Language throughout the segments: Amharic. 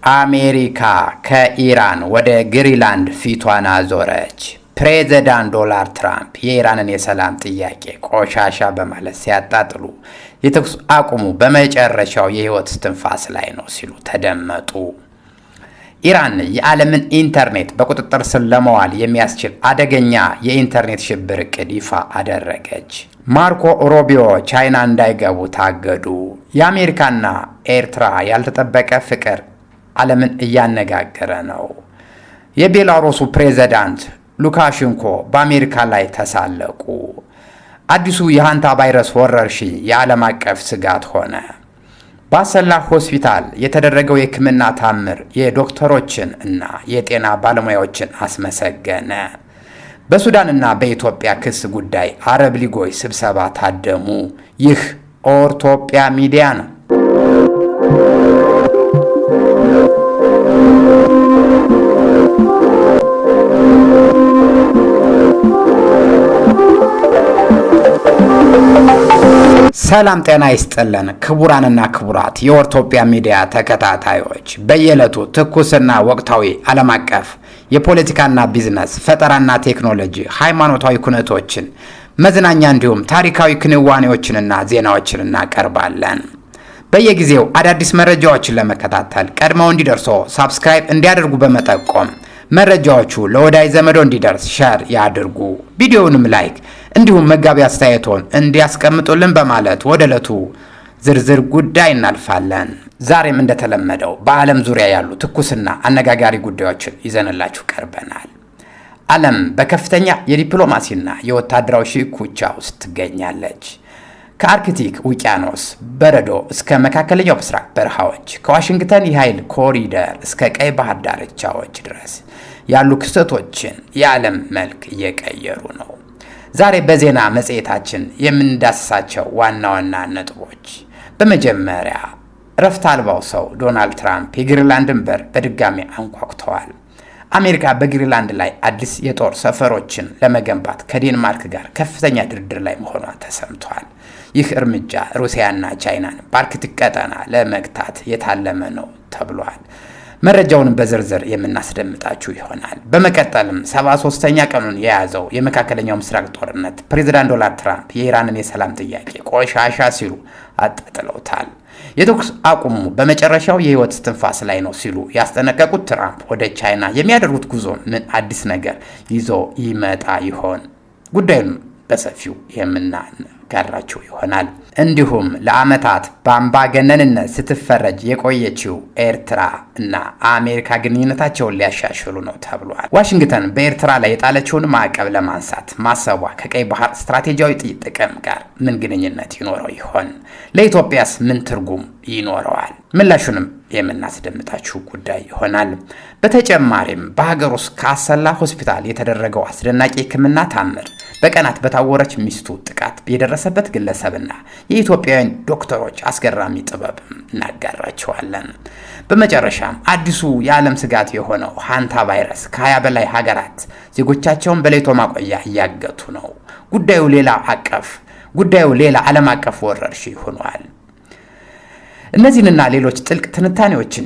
አሜሪካ ከኢራን ወደ ግሪንላንድ ፊቷን አዞረች። ፕሬዝዳንት ዶናልድ ትራምፕ የኢራንን የሰላም ጥያቄ ቆሻሻ በማለት ሲያጣጥሉ የተኩስ አቁሙ በመጨረሻው የህይወት እስትንፋስ ላይ ነው ሲሉ ተደመጡ። ኢራን የዓለምን ኢንተርኔት በቁጥጥር ስር ለማዋል የሚያስችል አደገኛ የኢንተርኔት ሽብር ዕቅድ ይፋ አደረገች። ማርኮ ሩቢዮ ቻይና እንዳይገቡ ታገዱ። የአሜሪካና ኤርትራ ያልተጠበቀ ፍቅር ዓለምን እያነጋገረ ነው። የቤላሩሱ ፕሬዝዳንት ሉካሼንኮ በአሜሪካ ላይ ተሳለቁ። አዲሱ የሃንታ ቫይረስ ወረርሽኝ የዓለም አቀፍ ስጋት ሆነ። በአሰላ ሆስፒታል የተደረገው የሕክምና ታምር የዶክተሮችን እና የጤና ባለሙያዎችን አስመሰገነ። በሱዳንና በኢትዮጵያ ክስ ጉዳይ አረብ ሊጎች ስብሰባ ታደሙ። ይህ ኦርቶጵያ ሚዲያ ነው። ሰላም ጤና ይስጥልን ክቡራንና ክቡራት የኦርቶጵያ ሚዲያ ተከታታዮች፣ በየዕለቱ ትኩስና ወቅታዊ ዓለም አቀፍ የፖለቲካና ቢዝነስ፣ ፈጠራና ቴክኖሎጂ፣ ሃይማኖታዊ ኩነቶችን፣ መዝናኛ እንዲሁም ታሪካዊ ክንዋኔዎችንና ዜናዎችን እናቀርባለን። በየጊዜው አዳዲስ መረጃዎችን ለመከታተል ቀድመው እንዲደርሶ ሳብስክራይብ እንዲያደርጉ በመጠቆም መረጃዎቹ ለወዳጅ ዘመዶ እንዲደርስ ሼር ያድርጉ። ቪዲዮውንም ላይክ እንዲሁም መጋቢ አስተያየቶን እንዲያስቀምጡልን በማለት ወደ ዕለቱ ዝርዝር ጉዳይ እናልፋለን። ዛሬም እንደተለመደው በዓለም ዙሪያ ያሉ ትኩስና አነጋጋሪ ጉዳዮችን ይዘንላችሁ ቀርበናል። ዓለም በከፍተኛ የዲፕሎማሲና የወታደራዊ ሽኩቻ ውስጥ ትገኛለች። ከአርክቲክ ውቅያኖስ በረዶ እስከ መካከለኛው ምስራቅ በረሃዎች፣ ከዋሽንግተን የኃይል ኮሪደር እስከ ቀይ ባህር ዳርቻዎች ድረስ ያሉ ክስተቶችን የዓለም መልክ እየቀየሩ ነው። ዛሬ በዜና መጽሔታችን የምንዳስሳቸው ዋና ዋና ነጥቦች፣ በመጀመሪያ እረፍት አልባው ሰው ዶናልድ ትራምፕ የግሪንላንድን በር በድጋሚ አንኳኩተዋል። አሜሪካ በግሪንላንድ ላይ አዲስ የጦር ሰፈሮችን ለመገንባት ከዴንማርክ ጋር ከፍተኛ ድርድር ላይ መሆኗ ተሰምቷል። ይህ እርምጃ ሩሲያና ቻይናን በአርክቲክ ቀጠና ለመግታት የታለመ ነው ተብሏል። መረጃውን በዝርዝር የምናስደምጣችሁ ይሆናል። በመቀጠልም 73ኛ ቀኑን የያዘው የመካከለኛው ምስራቅ ጦርነት ፕሬዝዳንት ዶናልድ ትራምፕ የኢራንን የሰላም ጥያቄ ቆሻሻ ሲሉ አጣጥለውታል። የተኩስ አቁሙ በመጨረሻው የህይወት እስትንፋስ ላይ ነው ሲሉ ያስጠነቀቁት ትራምፕ ወደ ቻይና የሚያደርጉት ጉዞ ምን አዲስ ነገር ይዞ ይመጣ ይሆን? ጉዳዩን በሰፊው የምናጋራችሁ ይሆናል። እንዲሁም ለዓመታት በአምባገነንነት ስትፈረጅ የቆየችው ኤርትራ እና አሜሪካ ግንኙነታቸውን ሊያሻሽሉ ነው ተብሏል። ዋሽንግተን በኤርትራ ላይ የጣለችውን ማዕቀብ ለማንሳት ማሰቧ ከቀይ ባህር ስትራቴጂያዊ ጥቅም ጋር ምን ግንኙነት ይኖረው ይሆን? ለኢትዮጵያስ ምን ትርጉም ይኖረዋል? ምላሹንም የምናስደምጣችሁ ጉዳይ ይሆናል። በተጨማሪም በሀገር ውስጥ ከአሰላ ሆስፒታል የተደረገው አስደናቂ ሕክምና ታምር፣ በቀናት በታወረች ሚስቱ ጥቃት የደረሰበት ግለሰብና የኢትዮጵያውያን ዶክተሮች አስገራሚ ጥበብ እናጋራቸዋለን። በመጨረሻም አዲሱ የዓለም ስጋት የሆነው ሃንታ ቫይረስ ከ20 በላይ ሀገራት ዜጎቻቸውን በለይቶ ማቆያ እያገቱ ነው። ጉዳዩ ሌላ ዓለም አቀፍ ወረርሽኝ ሆኗል። እነዚህንና ሌሎች ጥልቅ ትንታኔዎችን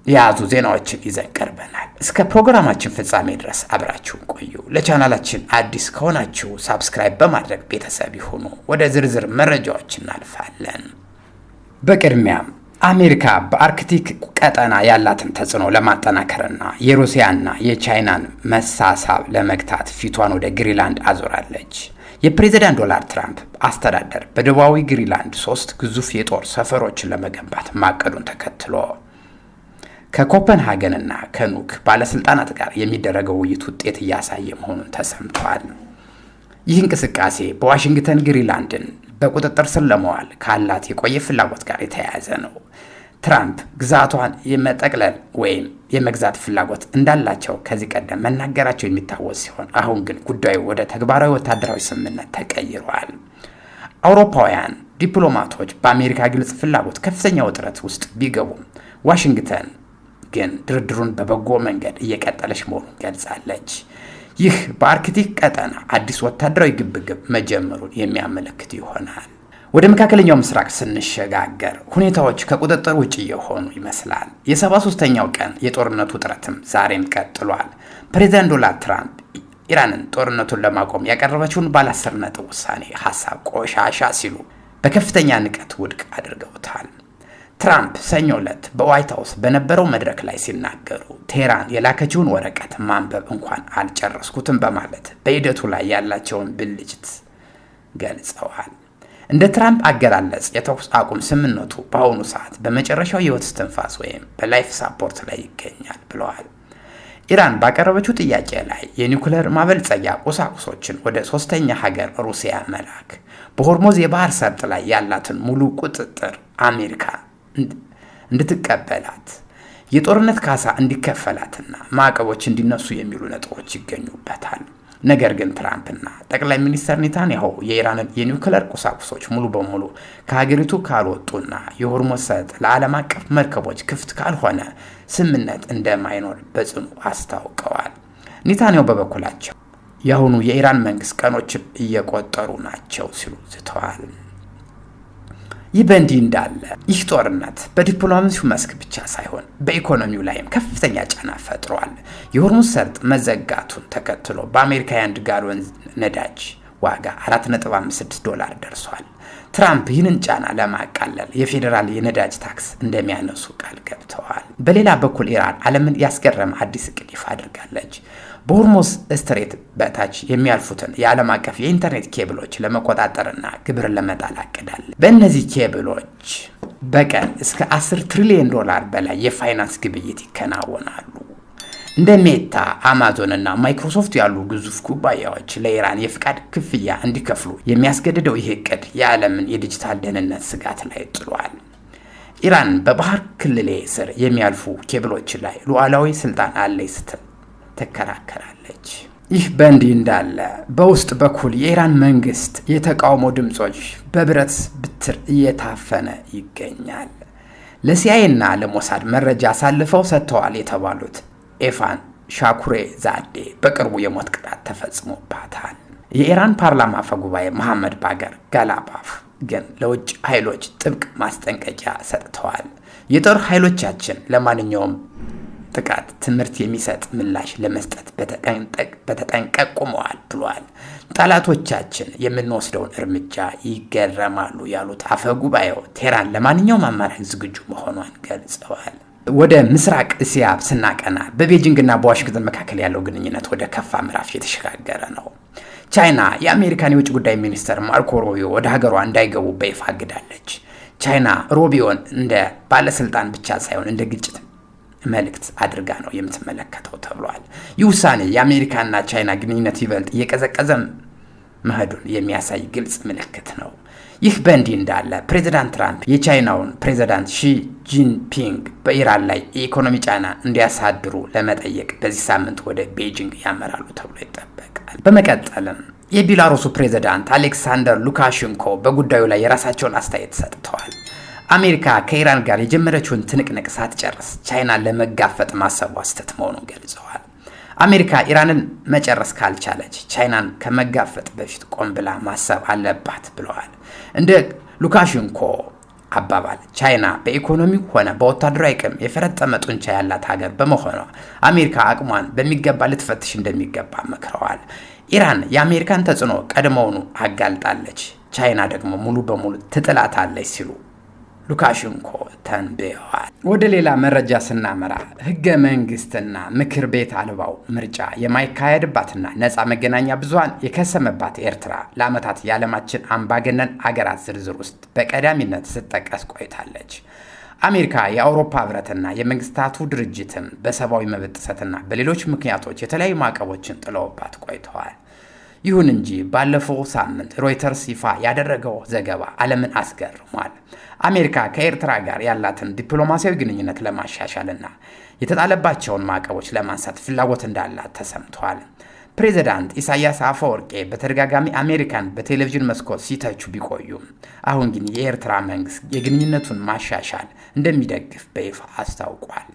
የያዙ ዜናዎችን ይዘን ቀርበናል። እስከ ፕሮግራማችን ፍጻሜ ድረስ አብራችሁን ቆዩ። ለቻናላችን አዲስ ከሆናችሁ ሳብስክራይብ በማድረግ ቤተሰብ ይሁኑ። ወደ ዝርዝር መረጃዎች እናልፋለን። በቅድሚያም አሜሪካ በአርክቲክ ቀጠና ያላትን ተጽዕኖ ለማጠናከርና የሩሲያና የቻይናን መሳሳብ ለመግታት ፊቷን ወደ ግሪንላንድ አዞራለች። የፕሬዝዳንት ዶናልድ ትራምፕ አስተዳደር በደቡባዊ ግሪንላንድ 3 ግዙፍ የጦር ሰፈሮችን ለመገንባት ማቀዱን ተከትሎ ከኮፐንሃገንና ከኑክ ባለስልጣናት ጋር የሚደረገው ውይይት ውጤት እያሳየ መሆኑን ተሰምቷል። ይህ እንቅስቃሴ በዋሽንግተን ግሪንላንድን በቁጥጥር ስር ለመዋል ካላት የቆየ ፍላጎት ጋር የተያያዘ ነው። ትራምፕ ግዛቷን የመጠቅለል ወይም የመግዛት ፍላጎት እንዳላቸው ከዚህ ቀደም መናገራቸው የሚታወስ ሲሆን አሁን ግን ጉዳዩ ወደ ተግባራዊ ወታደራዊ ስምምነት ተቀይሯል። አውሮፓውያን ዲፕሎማቶች በአሜሪካ ግልጽ ፍላጎት ከፍተኛ ውጥረት ውስጥ ቢገቡም ዋሽንግተን ግን ድርድሩን በበጎ መንገድ እየቀጠለች መሆኑን ገልጻለች። ይህ በአርክቲክ ቀጠና አዲስ ወታደራዊ ግብግብ መጀመሩን የሚያመለክት ይሆናል። ወደ መካከለኛው ምስራቅ ስንሸጋገር ሁኔታዎች ከቁጥጥር ውጭ የሆኑ ይመስላል። የ73ኛው ቀን የጦርነቱ ውጥረትም ዛሬም ቀጥሏል። ፕሬዚዳንት ዶናልድ ትራምፕ ኢራንን ጦርነቱን ለማቆም ያቀረበችውን ባለ 10 ነጥብ ውሳኔ ሀሳብ ቆሻሻ ሲሉ በከፍተኛ ንቀት ውድቅ አድርገውታል። ትራምፕ ሰኞ ዕለት በዋይት ሀውስ በነበረው መድረክ ላይ ሲናገሩ ቴህራን የላከችውን ወረቀት ማንበብ እንኳን አልጨረስኩትም በማለት በሂደቱ ላይ ያላቸውን ብልጭት ገልጸዋል። እንደ ትራምፕ አገላለጽ የተኩስ አቁም ስምምነቱ በአሁኑ ሰዓት በመጨረሻው የህይወት እስትንፋስ ወይም በላይፍ ሳፖርት ላይ ይገኛል ብለዋል። ኢራን ባቀረበችው ጥያቄ ላይ የኒውክሌር ማበልጸጊያ ቁሳቁሶችን ወደ ሶስተኛ ሀገር ሩሲያ መላክ፣ በሆርሙዝ የባህር ሰርጥ ላይ ያላትን ሙሉ ቁጥጥር አሜሪካ እንድትቀበላት፣ የጦርነት ካሳ እንዲከፈላትና ማዕቀቦች እንዲነሱ የሚሉ ነጥቦች ይገኙበታል። ነገር ግን ትራምፕና ጠቅላይ ሚኒስትር ኔታንያሁ የኢራንን የኒውክሌር ቁሳቁሶች ሙሉ በሙሉ ከሀገሪቱ ካልወጡና የሆርሙዝ ሰርጥ ለዓለም አቀፍ መርከቦች ክፍት ካልሆነ ስምምነት እንደማይኖር በጽኑ አስታውቀዋል። ኔታንያሁ በበኩላቸው የአሁኑ የኢራን መንግስት ቀኖችም እየቆጠሩ ናቸው ሲሉ ዝተዋል። ይህ በእንዲህ እንዳለ ይህ ጦርነት በዲፕሎማሲው መስክ ብቻ ሳይሆን በኢኮኖሚው ላይም ከፍተኛ ጫና ፈጥሯል። የሆርሙዝ ሰርጥ መዘጋቱን ተከትሎ በአሜሪካ የ1 ጋሎን ነዳጅ ዋጋ $4.56 ደርሷል። ትራምፕ ይህንን ጫና ለማቃለል የፌዴራል የነዳጅ ታክስ እንደሚያነሱ ቃል ገብተዋል። በሌላ በኩል ኢራን ዓለምን ያስገረመ አዲስ እቅድ ይፋ አድርጋለች። በሆርሙዝ ስትሬት በታች የሚያልፉትን የዓለም አቀፍ የኢንተርኔት ኬብሎች ለመቆጣጠርና ግብርን ለመጣል አቅዳለች። በእነዚህ ኬብሎች በቀን እስከ $10 ትሪሊዮን በላይ የፋይናንስ ግብይት ይከናወናሉ። እንደ ሜታ፣ አማዞን እና ማይክሮሶፍት ያሉ ግዙፍ ኩባንያዎች ለኢራን የፍቃድ ክፍያ እንዲከፍሉ የሚያስገድደው ይህ እቅድ የዓለምን የዲጂታል ደህንነት ስጋት ላይ ጥሏል። ኢራን በባህር ክልሌ ስር የሚያልፉ ኬብሎች ላይ ሉዓላዊ ስልጣን አለኝ ስትል ትከራከራለች። ይህ በእንዲህ እንዳለ በውስጥ በኩል የኢራን መንግስት የተቃውሞ ድምጾች በብረት ብትር እየታፈነ ይገኛል። ለሲአይኤ እና ለሞሳድ መረጃ አሳልፈው ሰጥተዋል የተባሉት ኤፋን ሻኩሬ ዛዴ በቅርቡ የሞት ቅጣት ተፈጽሞባታል። የኢራን ፓርላማ አፈ ጉባኤ መሐመድ ባገር ጋላባፍ ግን ለውጭ ኃይሎች ጥብቅ ማስጠንቀቂያ ሰጥተዋል። የጦር ኃይሎቻችን ለማንኛውም ጥቃት ትምህርት የሚሰጥ ምላሽ ለመስጠት በተጠንቀቅ ቆመዋል ብሏል። ጠላቶቻችን የምንወስደውን እርምጃ ይገረማሉ ያሉት አፈ ጉባኤው ቴህራን ለማንኛውም አማራጭ ዝግጁ መሆኗን ገልጸዋል። ወደ ምስራቅ እስያ ስናቀና በቤጂንግና በዋሽንግተን መካከል ያለው ግንኙነት ወደ ከፋ ምዕራፍ የተሸጋገረ ነው። ቻይና የአሜሪካን የውጭ ጉዳይ ሚኒስትር ማርኮ ሩቢዮ ወደ ሀገሯ እንዳይገቡ በይፋ አግዳለች። ቻይና ሩቢዮን እንደ ባለስልጣን ብቻ ሳይሆን እንደ ግጭት መልእክት አድርጋ ነው የምትመለከተው ተብሏል። ይህ ውሳኔ የአሜሪካና ቻይና ግንኙነት ይበልጥ እየቀዘቀዘ መሄዱን የሚያሳይ ግልጽ ምልክት ነው። ይህ በእንዲህ እንዳለ ፕሬዚዳንት ትራምፕ የቻይናውን ፕሬዚዳንት ሺ ጂንፒንግ በኢራን ላይ የኢኮኖሚ ጫና እንዲያሳድሩ ለመጠየቅ በዚህ ሳምንት ወደ ቤጂንግ ያመራሉ ተብሎ ይጠበቃል። በመቀጠልም የቤላሩሱ ፕሬዚዳንት አሌክሳንደር ሉካሼንኮ በጉዳዩ ላይ የራሳቸውን አስተያየት ሰጥተዋል። አሜሪካ ከኢራን ጋር የጀመረችውን ትንቅንቅ ሳትጨርስ ቻይናን ለመጋፈጥ ማሰቧ ስህተት መሆኑን ገልጸዋል። አሜሪካ ኢራንን መጨረስ ካልቻለች ቻይናን ከመጋፈጥ በፊት ቆም ብላ ማሰብ አለባት ብለዋል። እንደ ሉካሼንኮ አባባል ቻይና በኢኮኖሚው ሆነ በወታደራዊ አቅም የፈረጠመ ጡንቻ ያላት ሀገር በመሆኗ አሜሪካ አቅሟን በሚገባ ልትፈትሽ እንደሚገባ መክረዋል። ኢራን የአሜሪካን ተጽዕኖ ቀድሞውኑ አጋልጣለች፣ ቻይና ደግሞ ሙሉ በሙሉ ትጥላታለች ሲሉ ሉካሼንኮ ተንብየዋል። ወደ ሌላ መረጃ ስናመራ ህገ መንግስትና ምክር ቤት አልባው ምርጫ የማይካሄድባትና ነፃ መገናኛ ብዙሃን የከሰመባት ኤርትራ ለዓመታት የዓለማችን አምባገነን አገራት ዝርዝር ውስጥ በቀዳሚነት ስትጠቀስ ቆይታለች። አሜሪካ፣ የአውሮፓ ህብረትና የመንግስታቱ ድርጅትም በሰብአዊ መብት ጥሰትና በሌሎች ምክንያቶች የተለያዩ ማዕቀቦችን ጥለውባት ቆይተዋል። ይሁን እንጂ ባለፈው ሳምንት ሮይተርስ ይፋ ያደረገው ዘገባ ዓለምን አስገርሟል። አሜሪካ ከኤርትራ ጋር ያላትን ዲፕሎማሲያዊ ግንኙነት ለማሻሻልና የተጣለባቸውን ማዕቀቦች ለማንሳት ፍላጎት እንዳላት ተሰምቷል። ፕሬዚዳንት ኢሳያስ አፈወርቄ በተደጋጋሚ አሜሪካን በቴሌቪዥን መስኮት ሲተቹ ቢቆዩም አሁን ግን የኤርትራ መንግስት የግንኙነቱን ማሻሻል እንደሚደግፍ በይፋ አስታውቋል።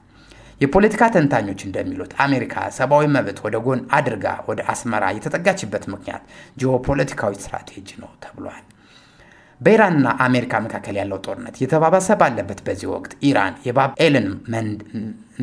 የፖለቲካ ተንታኞች እንደሚሉት አሜሪካ ሰብአዊ መብት ወደ ጎን አድርጋ ወደ አስመራ የተጠጋችበት ምክንያት ጂኦፖለቲካዊ ስትራቴጂ ነው ተብሏል። በኢራንና አሜሪካ መካከል ያለው ጦርነት የተባባሰ ባለበት በዚህ ወቅት ኢራን የባብ ኤልን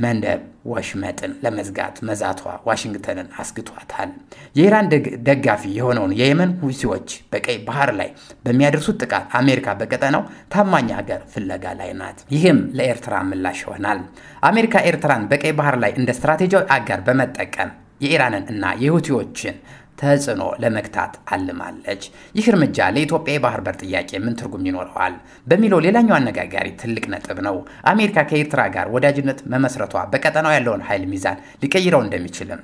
መንደብ ወሽመጥን ለመዝጋት መዛቷ ዋሽንግተንን አስግቷታል። የኢራን ደጋፊ የሆነውን የየመን ሁሲዎች በቀይ ባህር ላይ በሚያደርሱት ጥቃት አሜሪካ በቀጠናው ታማኝ ሀገር ፍለጋ ላይ ናት። ይህም ለኤርትራ ምላሽ ይሆናል። አሜሪካ ኤርትራን በቀይ ባህር ላይ እንደ ስትራቴጂያዊ አጋር በመጠቀም የኢራንን እና የሁቲዎችን ተጽዕኖ ለመግታት አልማለች። ይህ እርምጃ ለኢትዮጵያ የባህር በር ጥያቄ ምን ትርጉም ይኖረዋል በሚለው ሌላኛው አነጋጋሪ ትልቅ ነጥብ ነው። አሜሪካ ከኤርትራ ጋር ወዳጅነት መመስረቷ በቀጠናው ያለውን ኃይል ሚዛን ሊቀይረው እንደሚችልም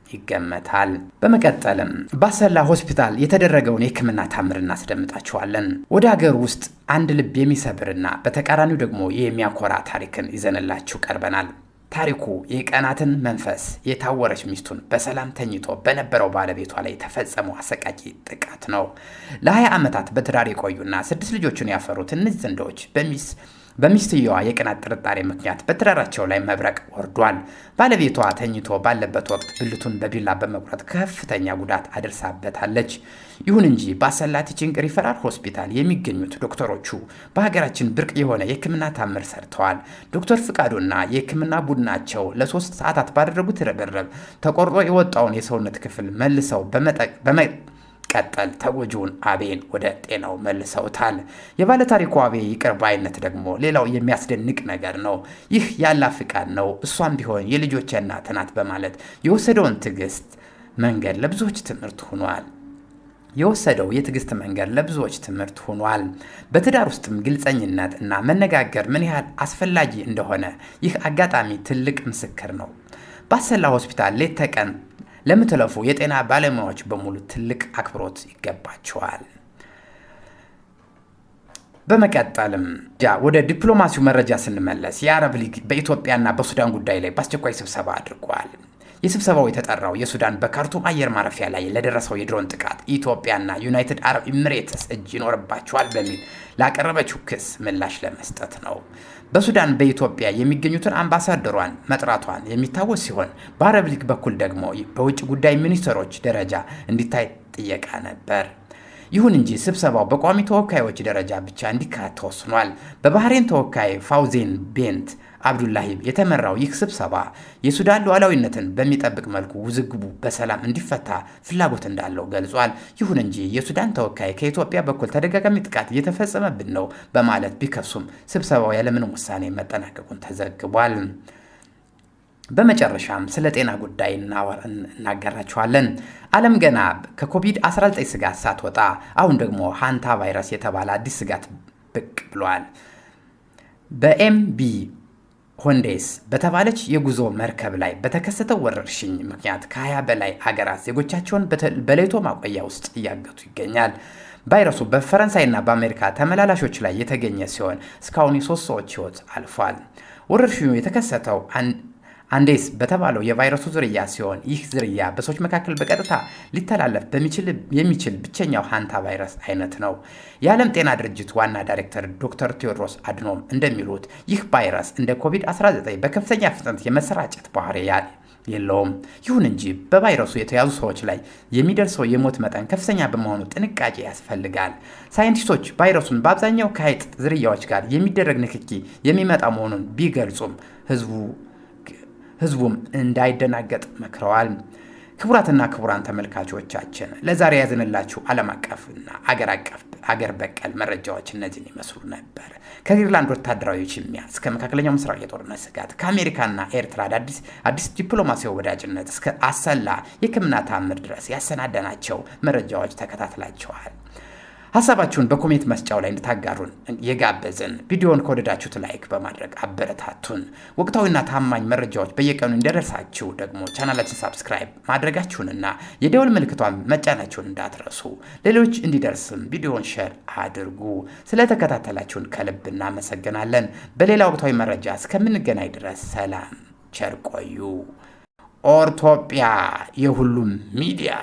ይገመታል። በመቀጠልም በአሰላ ሆስፒታል የተደረገውን የሕክምና ታምር እናስደምጣችኋለን። ወደ ሀገር ውስጥ አንድ ልብ የሚሰብርና በተቃራኒው ደግሞ የሚያኮራ ታሪክን ይዘንላችሁ ቀርበናል። ታሪኩ የቀናትን መንፈስ የታወረች ሚስቱን በሰላም ተኝቶ በነበረው ባለቤቷ ላይ የተፈጸመው አሰቃቂ ጥቃት ነው። ለ20 ዓመታት በትዳር የቆዩና 6 ልጆችን ያፈሩት እነዚህ ጥንዶች በሚስትየዋ የቅናት ጥርጣሬ ምክንያት በትዳራቸው ላይ መብረቅ ወርዷል። ባለቤቷ ተኝቶ ባለበት ወቅት ብልቱን በቢላ በመቁረጥ ከፍተኛ ጉዳት አድርሳበታለች። ይሁን እንጂ በአሰላ ቲችንግ ሪፈራል ሆስፒታል የሚገኙት ዶክተሮቹ በሀገራችን ብርቅ የሆነ የሕክምና ታምር ሰርተዋል። ዶክተር ፍቃዱና የሕክምና ቡድናቸው ለ3 ሰዓታት ባደረጉት ርብርብ ተቆርጦ የወጣውን የሰውነት ክፍል መልሰው ቀጠል ተጎጂውን አቤን ወደ ጤናው መልሰውታል። የባለታሪኩ አቤ ይቅር ባይነት ደግሞ ሌላው የሚያስደንቅ ነገር ነው። ይህ ያላ ፍቃድ ነው። እሷም ቢሆን የልጆቼ እናት ናት በማለት የወሰደውን ትዕግስት መንገድ ለብዙዎች ትምህርት ሆኗል። በትዳር ውስጥም ግልጸኝነት እና መነጋገር ምን ያህል አስፈላጊ እንደሆነ ይህ አጋጣሚ ትልቅ ምስክር ነው። በአሰላ ሆስፒታል ሌት ተቀን ለምትለፉ የጤና ባለሙያዎች በሙሉ ትልቅ አክብሮት ይገባቸዋል። በመቀጠልም ወደ ዲፕሎማሲው መረጃ ስንመለስ የአረብ ሊግ በኢትዮጵያና በሱዳን ጉዳይ ላይ በአስቸኳይ ስብሰባ አድርጓል። የስብሰባው የተጠራው የሱዳን በካርቱም አየር ማረፊያ ላይ ለደረሰው የድሮን ጥቃት ኢትዮጵያና ዩናይትድ አረብ ኤሚሬትስ እጅ ይኖርባቸዋል በሚል ላቀረበችው ክስ ምላሽ ለመስጠት ነው። በሱዳን በኢትዮጵያ የሚገኙትን አምባሳደሯን መጥራቷን የሚታወስ ሲሆን በአረብ ሊግ በኩል ደግሞ በውጭ ጉዳይ ሚኒስትሮች ደረጃ እንዲታይ ጥየቃ ነበር። ይሁን እንጂ ስብሰባው በቋሚ ተወካዮች ደረጃ ብቻ እንዲካሄድ ተወስኗል። በባህሬን ተወካይ ፋውዜን ቤንት አብዱላሂ የተመራው ይህ ስብሰባ የሱዳን ሉዓላዊነትን በሚጠብቅ መልኩ ውዝግቡ በሰላም እንዲፈታ ፍላጎት እንዳለው ገልጿል። ይሁን እንጂ የሱዳን ተወካይ ከኢትዮጵያ በኩል ተደጋጋሚ ጥቃት እየተፈጸመብን ነው በማለት ቢከሱም ስብሰባው ያለምንም ውሳኔ መጠናቀቁን ተዘግቧል። በመጨረሻም ስለ ጤና ጉዳይ እናገራችኋለን። ዓለም ገና ከኮቪድ-19 ስጋት ሳትወጣ አሁን ደግሞ ሃንታ ቫይረስ የተባለ አዲስ ስጋት ብቅ ብሏል። በኤምቢ ሆንዴስ በተባለች የጉዞ መርከብ ላይ በተከሰተው ወረርሽኝ ምክንያት ከ20 በላይ ሀገራት ዜጎቻቸውን በለይቶ ማቆያ ውስጥ እያገቱ ይገኛል። ቫይረሱ በፈረንሳይና በአሜሪካ ተመላላሾች ላይ የተገኘ ሲሆን እስካሁን የ3 ሰዎች ሕይወት አልፏል። ወረርሽኙ የተከሰተው አንዴስ በተባለው የቫይረሱ ዝርያ ሲሆን ይህ ዝርያ በሰዎች መካከል በቀጥታ ሊተላለፍ የሚችል ብቸኛው ሃንታ ቫይረስ አይነት ነው። የዓለም ጤና ድርጅት ዋና ዳይሬክተር ዶክተር ቴዎድሮስ አድኖም እንደሚሉት ይህ ቫይረስ እንደ ኮቪድ-19 በከፍተኛ ፍጥነት የመሰራጨት ባህሪ የለውም። ይሁን እንጂ በቫይረሱ የተያዙ ሰዎች ላይ የሚደርሰው የሞት መጠን ከፍተኛ በመሆኑ ጥንቃቄ ያስፈልጋል። ሳይንቲስቶች ቫይረሱን በአብዛኛው ከአይጥ ዝርያዎች ጋር የሚደረግ ንክኪ የሚመጣ መሆኑን ቢገልጹም ህዝቡም እንዳይደናገጥ መክረዋል። ክቡራትና ክቡራን ተመልካቾቻችን ለዛሬ ያዝንላችሁ ዓለም አቀፍና አገር በቀል መረጃዎች እነዚህን ይመስሉ ነበር። ከግሪንላንድ ወታደራዊ ሽሚያ እስከ መካከለኛው ምስራቅ የጦርነት ስጋት፣ ከአሜሪካና ኤርትራ አዲስ ዲፕሎማሲያዊ ወዳጅነት እስከ አሰላ የሕክምና ታምር ድረስ ያሰናዳናቸው መረጃዎች ተከታትላችኋል። ሀሳባችሁን በኮሜንት መስጫው ላይ እንድታጋሩን የጋበዝን። ቪዲዮውን ከወደዳችሁት ላይክ በማድረግ አበረታቱን። ወቅታዊና ታማኝ መረጃዎች በየቀኑ እንደደርሳችሁ ደግሞ ቻናላችን ሳብስክራይብ ማድረጋችሁንና የደወል ምልክቷን መጫናችሁን እንዳትረሱ። ሌሎች እንዲደርስም ቪዲዮውን ሼር አድርጉ። ስለተከታተላችሁን ከልብ እናመሰግናለን። በሌላ ወቅታዊ መረጃ እስከምንገናኝ ድረስ ሰላም ቸር ቆዩ። ኦርቶጵያ የሁሉም ሚዲያ